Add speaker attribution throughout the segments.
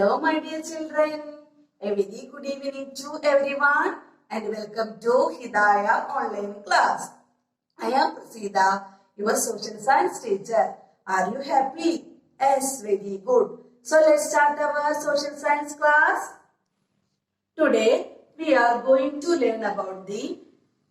Speaker 1: Hello, my dear children. A very good evening to everyone and welcome to Hidayah online class. I am Prasida, your social science teacher. Are you happy? Yes, very good. So let's start our social science class. Today we are going to learn about the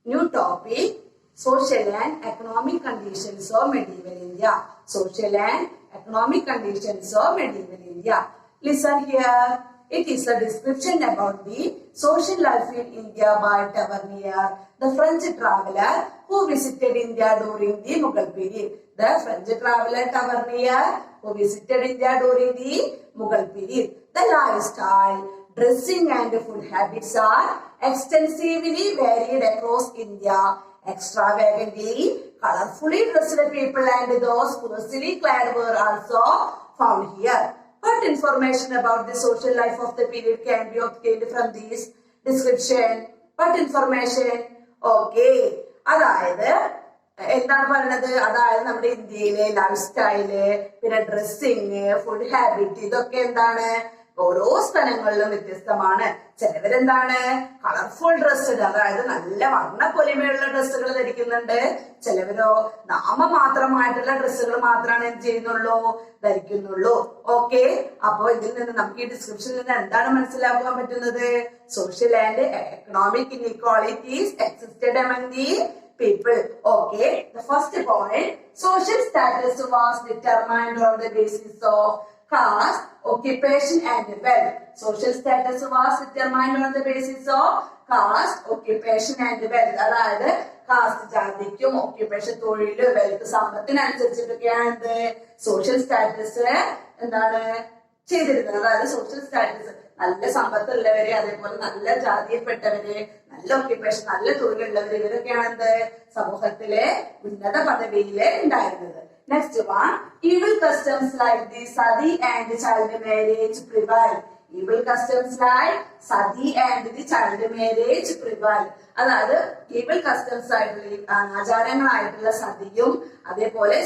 Speaker 1: new topic, social and economic conditions of medieval India. Social and economic conditions of medieval India. Listen here. It is a description about the social life in India by Tavernier, the French traveler who visited India during the Mughal period. The French traveler Tavernier who visited India during the Mughal period. The lifestyle, dressing and food habits are extensively varied across India. Extravagantly, colorfully dressed people and those closely clad were also found here. What information about the social life of the period can be obtained from this description? What information? Okay. അതായത് എന്താണ് പറയുന്നത്? അതായത് നമ്മുടെ ഇന്ത്യയിലെ life style, പിന്നെ dressing, food habit, ഇതൊക്കെ എന്താണ് ഓരോ സ്ഥലങ്ങളിലും വ്യത്യസ്തമാണ്. ചിലവരെന്താണ് കളർഫുൾ ഡ്രസ്സ്, അതായത് നല്ല വർണ്ണപ്പൊലിമയുള്ള ഡ്രസ്സുകൾ ധരിക്കുന്നുണ്ട്. ചിലവരോ നാമമാത്രമായിട്ടുള്ള ഡ്രസ്സുകൾ മാത്രമാണ് എന്ത് ചെയ്യുന്നുള്ളൂ, ധരിക്കുന്നുള്ളൂ. ഓക്കെ, അപ്പോ ഇതിൽ നിന്ന് നമുക്ക് ഈ ഡിസ്ക്രിപ്ഷനിൽ നിന്ന് എന്താണ് മനസ്സിലാക്കാൻ പറ്റുന്നത്? Social and economic inequalities existed among the people. Okay, the first point, social status was determined on the basis of caste, occupation and wealth. Social status was determined on the basis of caste, occupation and wealth. അതായത് cast ജാതിക്കും occupation തൊഴില് wealth സമ്പത്തിനനുസരിച്ചിട്ടൊക്കെയാണ് social status എന്താണ് ചെയ്തിരുന്നത്. അതായത് social status നല്ല സമ്പത്തുള്ളവര്, അതേപോലെ നല്ല ജാതിയിൽപ്പെട്ടവര്, നല്ല occupation, നല്ല തൊഴിലുള്ളവര്, ഇവരൊക്കെയാണ് സമൂഹത്തിലെ ഉന്നത പദവിയില് ഉണ്ടായിരുന്നത്. Next one, evil customs like the sati and child marriage prevail. Evil customs like sati and the child marriage prevail. അതായത് evil customs ആയിട്ടുള്ള അനാചാരങ്ങളായിട്ടുള്ള സതിയും അതേപോലെ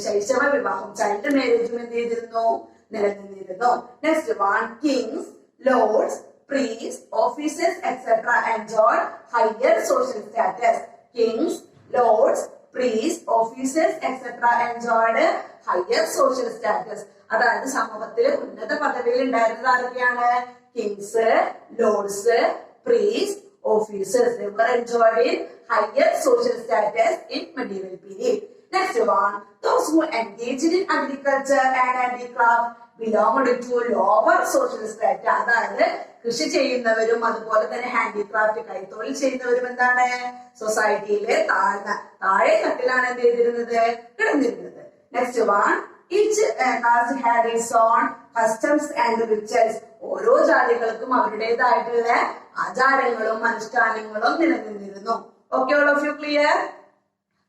Speaker 1: ശൈശവ വിവാഹം ചൈൽഡ് മാരേജും എന്ത് ചെയ്തിരുന്നു, നിലനിന്നിരുന്നു. Next one, Kings, Lord's, priests, officers, etc. enjoyed higher social status. Kings, lords, priests, officers, etc. enjoyed higher social status. അതായത് സമൂഹത്തിലെ ഉന്നത പദവിയിൽ ഉണ്ടായിരുന്നത് ആരൊക്കെയാണ്? Kings, Lord's, priests, officers. They were enjoyed in higher social status in medieval period. Next one, those who engaged in agriculture and handicraft belonged to lower social strata. അതായത് കൃഷി ചെയ്യുന്നവരും അതുപോലെ തന്നെ ഹാൻഡിക്രാഫ്റ്റ് കൈത്തൊഴിൽ ചെയ്യുന്നവരും എന്താണ് സൊസൈറ്റിയിലെ താഴെ തട്ടിലാണ് എന്ത് ചെയ്തിരുന്നത്, കിടന്നിരുന്നത്. Next one, each caste had its own customs and rituals. ഓരോ ജാതികൾക്കും അവരുടേതായിട്ടുള്ള ആചാരങ്ങളും അനുഷ്ഠാനങ്ങളും നിലനിന്നിരുന്നു. Okay, all of you clear?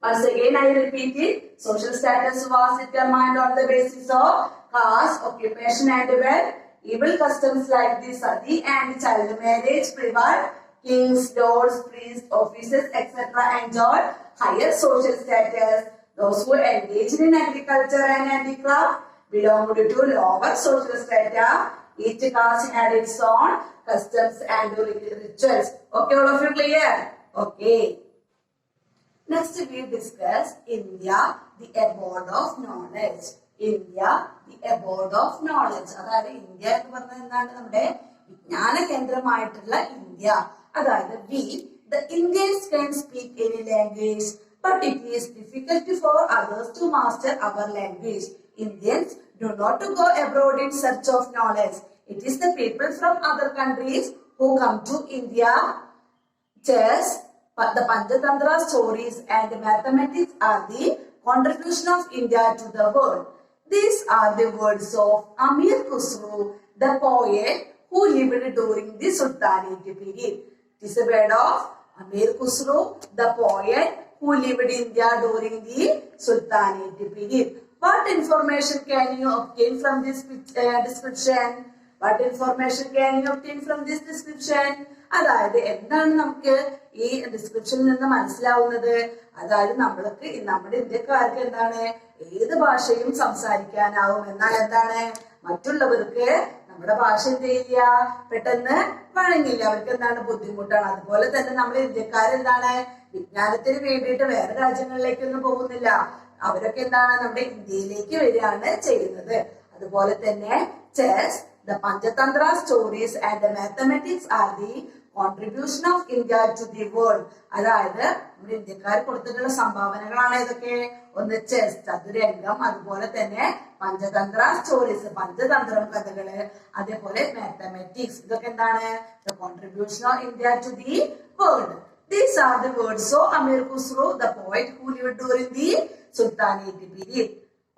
Speaker 1: Once again I repeat it. Social status was determined on the basis of caste, occupation and wealth. Evil customs like the sati and child marriage prevailed. Kings, lords, priests, officers, etc. enjoyed higher social status. Those who engaged in agriculture and handicraft belonged to lower social strata. Each caste had its own customs and rituals. Okay, all of you clear? Okay. Next we discuss India, the abode of knowledge. India, the abode of knowledge. അതായത് India എന്ന് പറഞ്ഞാൽ എന്താണ്? നമ്മുടെ വിജ്ഞാന കേന്ദ്രമായിട്ടുള്ള India. അതായത് the Indians can speak any language, but it is difficult for others to master our language. Indians do not go abroad in search of knowledge. It is the people from other countries who come to India. Chess, the Panchatantra, stories and mathematics are the contribution of India to the world. These are the words of Amir Khusro, the poet who lived during the Sultanate period. It is a word of Amir Khusro, the poet who lived in India during the Sultanate period. What information can you obtain from this description? What information can you obtain from this description? അതായത് എന്താണ് നമുക്ക് ഈ ഡിസ്ക്രിപ്ഷനിൽ നിന്ന് മനസ്സിലാവുന്നത്? അതായത് നമ്മൾക്ക് നമ്മുടെ ഇന്ത്യക്കാർക്ക് എന്താണ് ഏത് ഭാഷയും സംസാരിക്കാനാവും. എന്നാൽ എന്താണ് മറ്റുള്ളവർക്ക് നമ്മുടെ ഭാഷ എന്ത് ചെയ്യില്ല, പെട്ടെന്ന് വഴങ്ങില്ല, അവർക്ക് എന്താണ് ബുദ്ധിമുട്ടാണ്. അതുപോലെ തന്നെ നമ്മൾ ഇന്ത്യക്കാരെന്താണ് വിജ്ഞാനത്തിന് വേണ്ടിയിട്ട് വേറെ രാജ്യങ്ങളിലേക്കൊന്നും പോകുന്നില്ല, അവരൊക്കെ എന്താണ് നമ്മുടെ ഇന്ത്യയിലേക്ക് വരികയാണ് ചെയ്യുന്നത്. അതുപോലെ തന്നെ chess, the Panchatantra stories and the mathematics are the contribution of India to the world. അതായത് നമ്മുടെ ഇന്ത്യക്കാർ കൊടുത്തിട്ടുള്ള സംഭാവനകളാണ് ഇതൊക്കെ. ഒന്ന് ചെസ് ചതുരംഗം, അതുപോലെ തന്നെ പഞ്ചതന്ത്ര സ്റ്റോറീസ് പഞ്ചതന്ത്രം കഥകള്, അതേപോലെ മാത്തമാറ്റിക്സ്, ഇതൊക്കെ എന്താണ് the contribution of India to the world. These are the words of Amir Khusro, the poet who lived during the Sultanate period.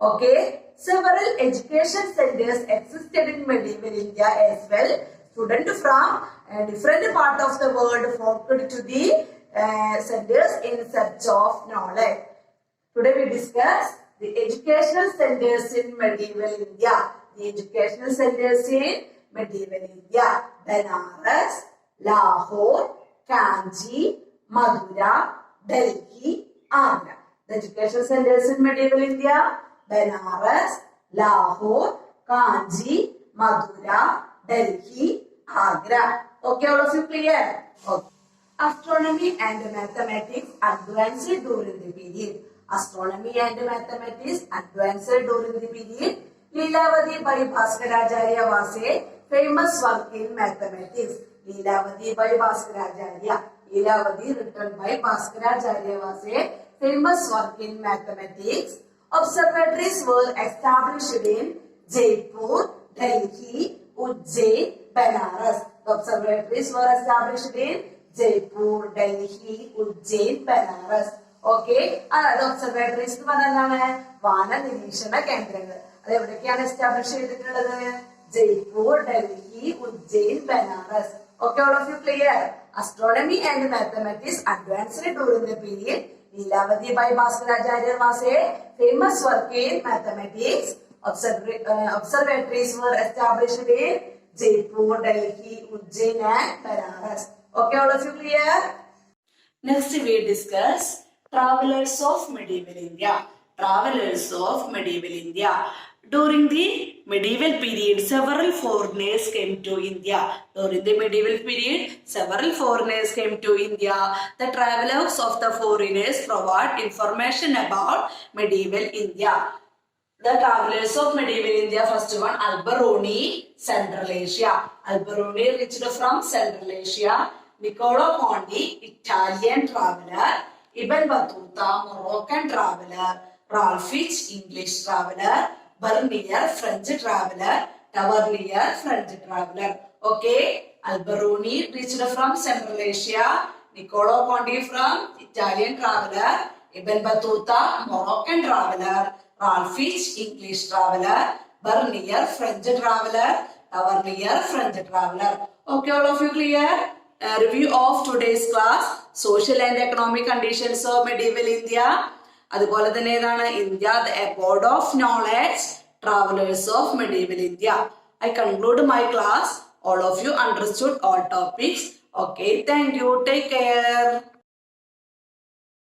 Speaker 1: Okay, several education centers existed in medieval India as well. Students from different part of the world flocked to the centers in search of knowledge. Today we discuss the educational centers in medieval India. The educational centers in medieval India: Benares, Lahore, Kanchi, Mathura, Delhi, Agra. The educational centers in medieval India: Benares, Lahore, Kanchi, Mathura, Delhi, Agra. Okay, all of you clear? Okay. Astronomy and mathematics advanced during the period. Astronomy and mathematics advanced during the period. Leelavati by Bhaskaracharya was a famous work in mathematics. Leelavati by Bhaskaracharya. Leelavati written by Bhaskaracharya was a famous work in mathematics. Observatories were established in Jaipur, Delhi, Ujjain, Benares. The observatories were established in Jaipur, Delhi, Ujjain, Benares. Okay, അതായത് ഒബ്സർവേറ്ററീസ് എന്ന് പറഞ്ഞാൽ വാന നിരീക്ഷണ കേന്ദ്രങ്ങൾ. അത് എവിടെയൊക്കെയാണ് establish ചെയ്തിട്ടുള്ളത്? Jaipur, Delhi, Ujjain, Banaras. Okay, all of you clear? Astronomy and mathematics advanced during the period. Leelavati by Bhaskaracharya was a famous work in mathematics. Observatories were established in Jaipur, Delhi, Ujjain and Benares. Okay, all of you clear? Next we discuss travelers of medieval India. Travelers of medieval India. During the medieval period, several foreigners came to India. During the medieval period, several foreigners came to India. The travelers of the foreigners provide information about medieval India. The travelers of medieval India, first one, Alberoni, Central Asia. Alberoni reached from Central Asia. Niccolo Conti, Italian traveler. Ibn Battuta, Moroccan traveler. Ralph Fitch, English traveler. Bernier, French traveler. Tavernier, French traveler. Okay, Alberoni reached from Central Asia. Niccolo Conti from Italian traveler. Ibn Battuta, Moroccan traveler. Ralph Fitch, English traveler. Bernier, French traveler. Tavernier, French traveler. Okay, all of you clear? Review of today's class: social and economic conditions of medieval India. അതുപോലെ തന്നെ ഏതാണ് India, the abode of knowledge, travelers of medieval India. I conclude my class. All of you understood all topics. Okay, thank you. Take care.